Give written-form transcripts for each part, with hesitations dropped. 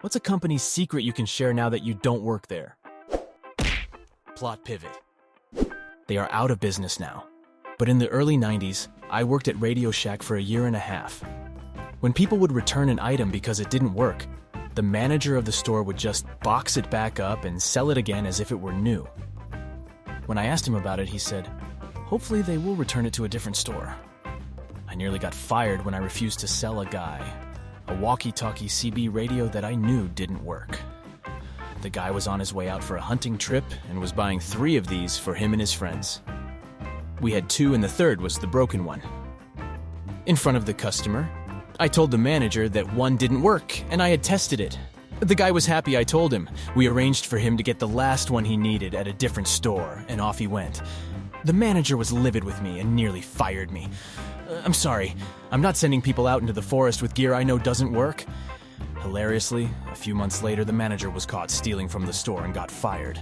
What's a company's secret you can share now that you don't work there? PlotPivot. They are out of business now. But in the early 90s, I worked at Radio Shack for a year and a half. When people would return an item because it didn't work, the manager of the store would just box it back up and sell it again as if it were new. When I asked him about it, he said, "Hopefully they will return it to a different store." I nearly got fired when I refused to sell a guy a walkie-talkie CB radio that I knew didn't work. The guy was on his way out for a hunting trip and was buying 3 of these for him and his friends. We had 2 and the third was the broken one. In front of the customer, I told the manager that one didn't work and I had tested it. The guy was happy I told him. We arranged for him to get the last one he needed at a different store, and off he went. The manager was livid with me and nearly fired me. "I'm sorry, I'm not sending people out into the forest with gear I know doesn't work." Hilariously, a few months later, the manager was caught stealing from the store and got fired.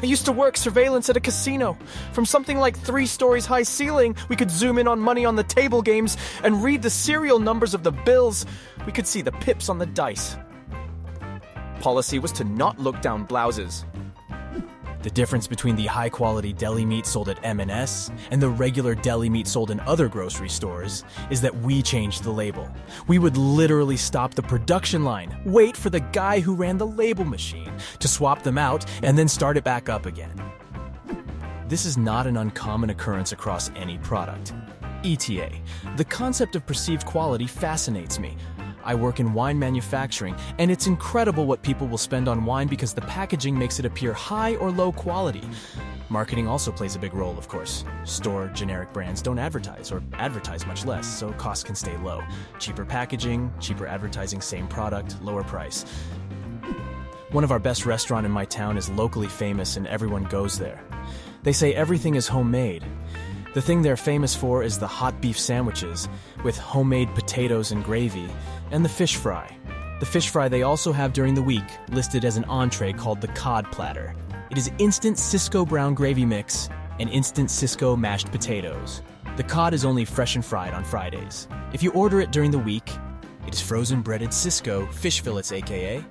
I used to work surveillance at a casino. From something like 3 stories high ceiling, we could zoom in on money on the table games and read the serial numbers of the bills. We could see the pips on the dice. Policy was to not look down blouses. The difference between the high-quality deli meat sold at M&S and the regular deli meat sold in other grocery stores is that we changed the label. We would literally stop the production line, wait for the guy who ran the label machine to swap them out, and then start it back up again. This is not an uncommon occurrence across any product. ETA, the concept of perceived quality fascinates me. I work in wine manufacturing, and it's incredible what people will spend on wine because the packaging makes it appear high or low quality. Marketing also plays a big role, of course. Store generic brands don't advertise, or advertise much less, so costs can stay low. Cheaper packaging, cheaper advertising, same product, lower price. One of our best restaurants in my town is locally famous and everyone goes there. They say everything is homemade. The thing they're famous for is the hot beef sandwiches with homemade potatoes and gravy, and the fish fry. The fish fry they also have during the week, listed as an entree called the cod platter. It is instant Cisco brown gravy mix and instant Cisco mashed potatoes. The cod is only fresh and fried on Fridays. If you order it during the week, it is frozen breaded Cisco fish fillets, aka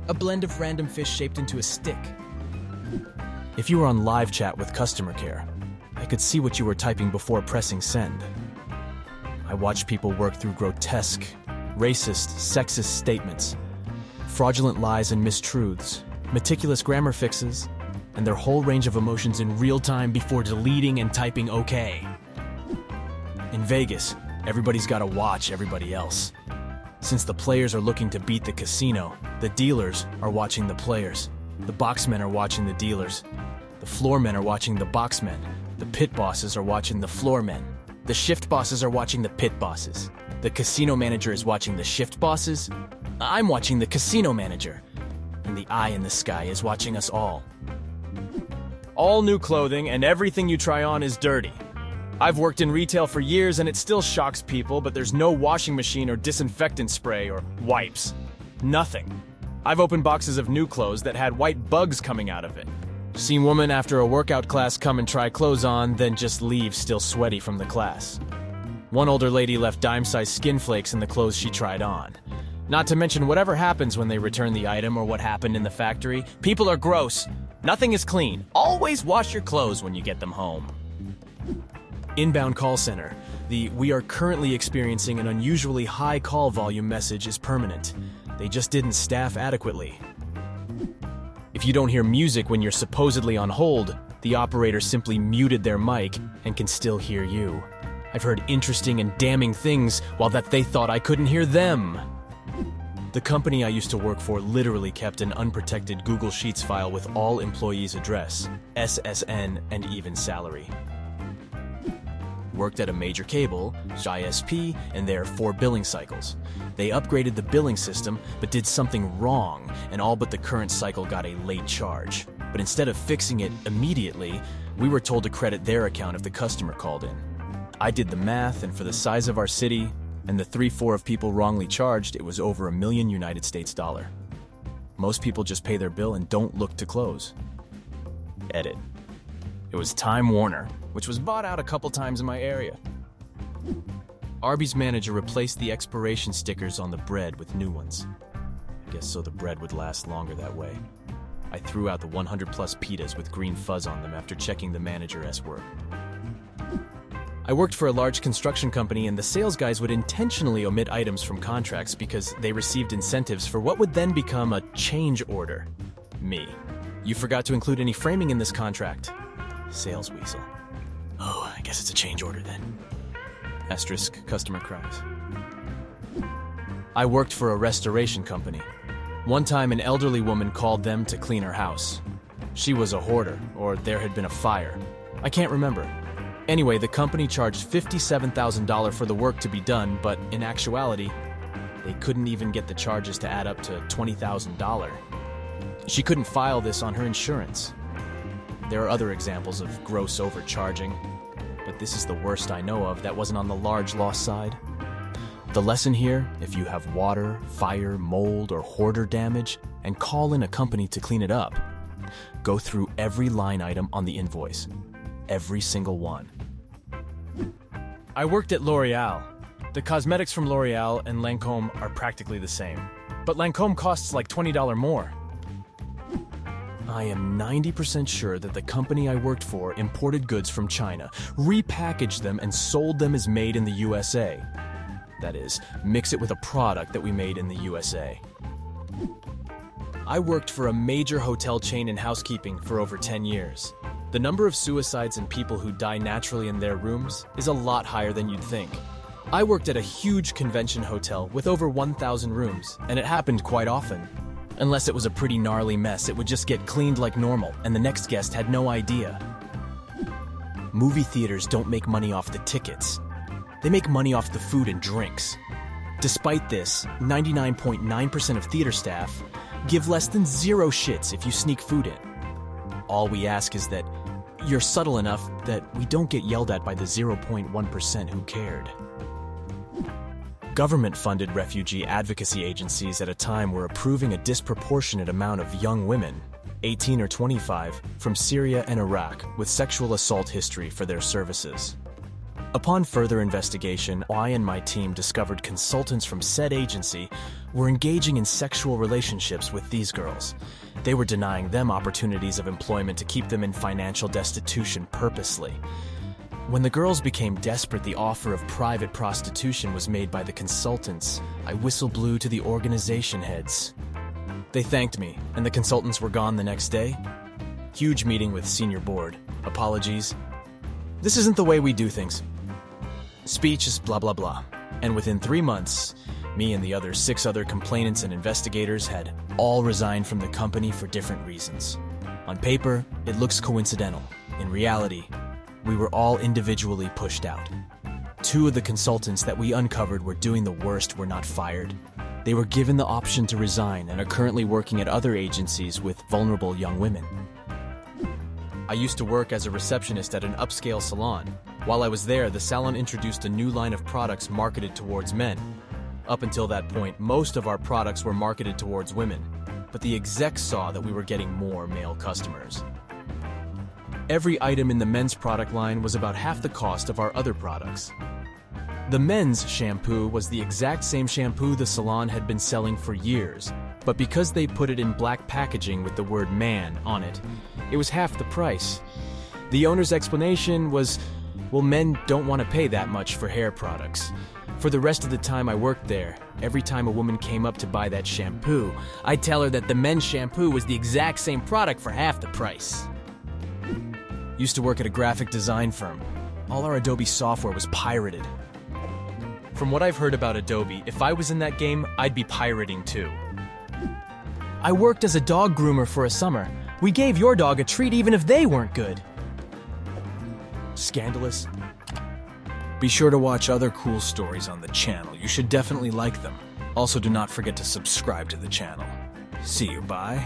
a blend of random fish shaped into a stick. If you were on live chat with customer care, I could see what you were typing before pressing send. I watched people work through grotesque, racist, sexist statements, fraudulent lies and mistruths, meticulous grammar fixes, and their whole range of emotions in real time before deleting and typing OK. In Vegas, everybody's got to watch everybody else. Since the players are looking to beat the casino, the dealers are watching the players. The boxmen are watching the dealers. The floormen are watching the boxmen. The pit bosses are watching the floormen. The shift bosses are watching the pit bosses. The casino manager is watching the shift bosses. I'm watching the casino manager. And the eye in the sky is watching us all. All new clothing and everything you try on is dirty. I've worked in retail for years and it still shocks people, but there's no washing machine or disinfectant spray or wipes. Nothing. I've opened boxes of new clothes that had white bugs coming out of it. Seen women after a workout class come and try clothes on, then just leave still sweaty from the class. One older lady left dime-sized skin flakes in the clothes she tried on. Not to mention whatever happens when they return the item or what happened in the factory. People are gross. Nothing is clean. Always wash your clothes when you get them home. Inbound call center. The "we are currently experiencing an unusually high call volume" message is permanent. They just didn't staff adequately. If you don't hear music when you're supposedly on hold, the operator simply muted their mic and can still hear you. I've heard interesting and damning things while that they thought I couldn't hear them. The company I used to work for literally kept an unprotected Google Sheets file with all employees' address, SSN, and even salary. Worked at a major cable, ISP, and there 4 billing cycles. They upgraded the billing system, but did something wrong, and all but the current cycle got a late charge. But instead of fixing it immediately, we were told to credit their account if the customer called in. I did the math, and for the size of our city, and the 3-4 of people wrongly charged, it was over $1 million United States dollar. Most people just pay their bill and don't look to close. Edit. It was Time Warner, which was bought out a couple times in my area. Arby's manager replaced the expiration stickers on the bread with new ones. Guess so the bread would last longer that way. I threw out the 100+ pitas with green fuzz on them after checking the manager's work. I worked for a large construction company, and the sales guys would intentionally omit items from contracts because they received incentives for what would then become a change order. Me. You forgot to include any framing in this contract. Sales weasel. Oh, I guess it's a change order then. Asterisk, customer cries. I worked for a restoration company. One time an elderly woman called them to clean her house. She was a hoarder, or there had been a fire. I can't remember. Anyway, the company charged $57,000 for the work to be done, but in actuality, they couldn't even get the charges to add up to $20,000. She couldn't file this on her insurance. There are other examples of gross overcharging, but this is the worst I know of that wasn't on the large loss side. The lesson here, if you have water, fire, mold, or hoarder damage, and call in a company to clean it up, go through every line item on the invoice. Every single one. I worked at L'Oreal. The cosmetics from L'Oreal and Lancôme are practically the same, but Lancôme costs like $20 more. I am 90% sure that the company I worked for imported goods from China, repackaged them, and sold them as made in the USA. That is, mix it with a product that we made in the USA. I worked for a major hotel chain in housekeeping for over 10 years. The number of suicides and people who die naturally in their rooms is a lot higher than you'd think. I worked at a huge convention hotel with over 1,000 rooms, and it happened quite often. Unless it was a pretty gnarly mess, it would just get cleaned like normal, and the next guest had no idea. Movie theaters don't make money off the tickets. They make money off the food and drinks. Despite this, 99.9% of theater staff give less than 0 shits if you sneak food in. All we ask is that you're subtle enough that we don't get yelled at by the 0.1% who cared. Government-funded refugee advocacy agencies at a time were approving a disproportionate amount of young women, 18 or 25, from Syria and Iraq with sexual assault history for their services. Upon further investigation, I and my team discovered consultants from said agency were engaging in sexual relationships with these girls. They were denying them opportunities of employment to keep them in financial destitution purposely. When the girls became desperate, the offer of private prostitution was made by the consultants. I whistle blew to the organization heads. They thanked me, and the consultants were gone the next day. Huge meeting with senior board. Apologies. This isn't the way we do things. Speech is blah blah blah. And within 3 months, me and the other 6 other complainants and investigators had all resigned from the company for different reasons. On paper, it looks coincidental. In reality, we were all individually pushed out. 2 of the consultants that we uncovered were doing the worst were not fired. They were given the option to resign and are currently working at other agencies with vulnerable young women. I used to work as a receptionist at an upscale salon. While I was there, the salon introduced a new line of products marketed towards men. Up until that point, most of our products were marketed towards women, but the execs saw that we were getting more male customers. Every item in the men's product line was about half the cost of our other products. The men's shampoo was the exact same shampoo the salon had been selling for years, but because they put it in black packaging with the word man on it, it was half the price. The owner's explanation was, well, men don't want to pay that much for hair products. For the rest of the time I worked there, every time a woman came up to buy that shampoo, I'd tell her that the men's shampoo was the exact same product for half the price. Used to work at a graphic design firm. All our Adobe software was pirated. From what I've heard about Adobe, if I was in that game, I'd be pirating too. I worked as a dog groomer for a summer. We gave your dog a treat even if they weren't good. Scandalous. Be sure to watch other cool stories on the channel. You should definitely like them. Also, do not forget to subscribe to the channel. See you, bye.